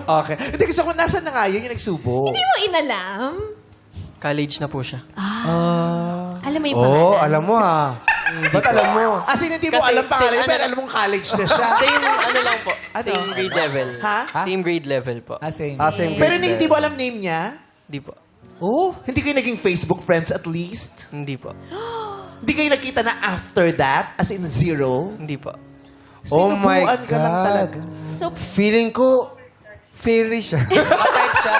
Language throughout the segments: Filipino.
Okay. Hindi, gusto ko, nasan na nga yun yung nagsubo? Hindi mo inalam? College na po siya. Alam mo yung pangalan? Oo, alam mo ha. Ba't alam mo? As in, hindi mo Kasi- alam pangalan, ano- pero alam mong college na siya. Same, ano lang po. Ano? Same grade level. Ha? Same grade level po. Same. Same Pero grade hindi mo alam name niya? Hindi po. Oh, hindi kayo naging Facebook friends at least? Hindi po. Hindi kayo nakita na after that? As in zero? Hindi po. Oh my Sinubuan ka lang God. talaga. So, Feeling ko, fairy siya. Baka-type siya.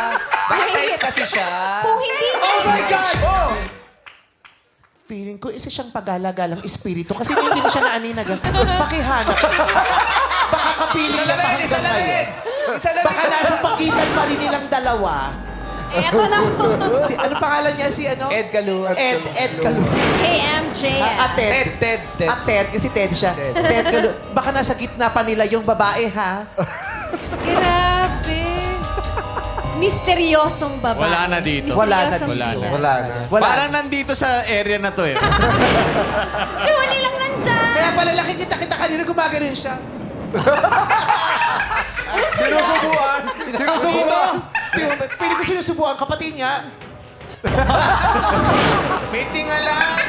Baka-type kasi siya. kung hindi Oh my God! Oh! Feeling ko, isa siyang pagala-galang espiritu kasi hindi mo siya naaninag. Pakihanap. Baka kapiling niya pa hanggang ngayon. Baka nasa pagitan pa rin nilang dalawa. eto na po. Ano pangalan niya? Si ano? Ed Calu. Ed Calu. KMJ. Ted. Ted. Ted, kasi Ted siya. Ted Calu. Baka nasa gitna pa nila yung babae, ha? Grabe. Misteryosong babae. Wala na dito. Wala na Misteryosong dito. ina. Wala na. Wala. Parang nandito sa area na to eh. Julie lang nandyan. Kaya pala laki kita kanina gumagano'n siya. Sinusubuan. Sinusubuan. Pili ko sinusubuan kapatid niya. Meeting lang.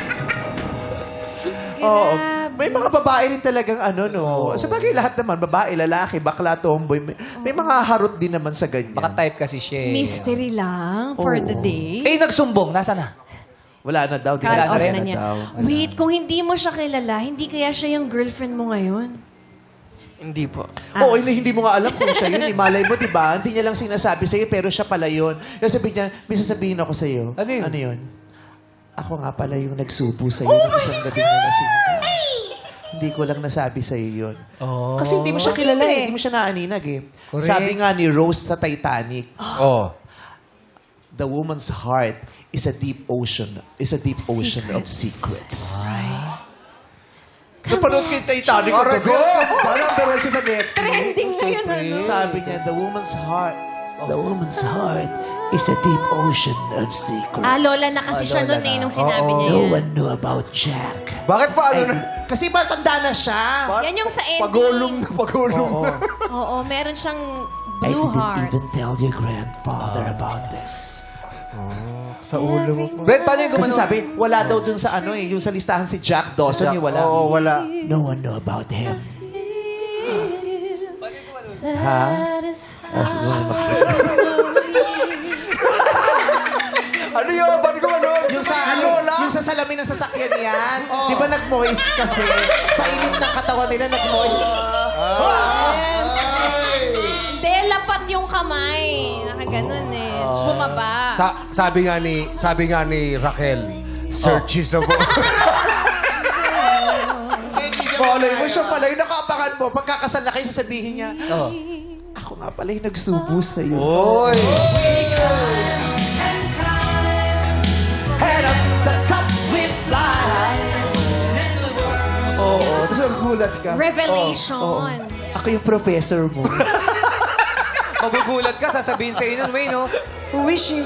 Oo. May mga babae rin talagang ano, no? Sa bagay, lahat naman, babae, lalaki, bakla, tomboy. May mga harot din naman sa ganyan. Baka-type kasi siya. Mystery lang for the day. Eh, nagsumbong. Nasaan na? Wala na daw. Cut Wala na off rin. na niya. daw. Wait, kung hindi mo siya kilala, hindi kaya siya yung girlfriend mo ngayon? Hindi po. Oo, hindi mo nga alam kung siya yun. Malay mo, di ba? Hindi niya lang sinasabi sa'yo, pero siya pala yun. Yung sabi niya, may sasabihin ako sa'yo. Ano yun? Ano yun? Ako nga pala yung nagsubo sa'yo ng isang gabi na lasing ka. Hindi ko lang nasabi sa'yo yun. Kasi hindi mo siya kilala eh. Hindi mo siya naaninag eh. Correct. Sabi nga ni Rose sa Titanic, Oh. the woman's heart is a deep ocean of secrets. Napanood kayo Titanic ko Correct. gabi. Parang meron siya sa Netflix. Trending na yun, ano? Sabi niya, the woman's heart is a deep ocean of secrets. Lola na kasi siya noon eh, nung sinabi niya No yan. one knew about Jack. Bakit pa ano na? Kasi matanda na siya. Yan yung sa ending. Pagulong na pagulong na. Oo, meron siyang I blue didn't heart. even tell your grandfather about this. Sa ulo mo pa. Brett, paano yung Kasi gumano? sabi, wala daw dun sa ano eh, yung sa listahan si Jack Dawson, yung wala. Oo, wala. No one knew about him. Ha? As well, Ano yun? Ba't ko manood? yung sa ano, yung sa salamin ng sasakyan yan. Di ba nag-moist kasi? Sa init ng katawan nila, nag-moist. Hindi, lapat yung kamay. Nakaganon eh. Bumaba. Sabi nga ni Raquel, searches ako. Malay mo siya pala, yung nakaabangan mo, pagkakasal na kayo, sasabihin niya, ako nga pala yung nagsubo sa'yo. Oy! Head up the top we fly. Oo, tapos magugulat ka. Revelation. Oo. Ako yung professor mo. Magugulat ka, sasabihin sa inyo, may no? Wishing.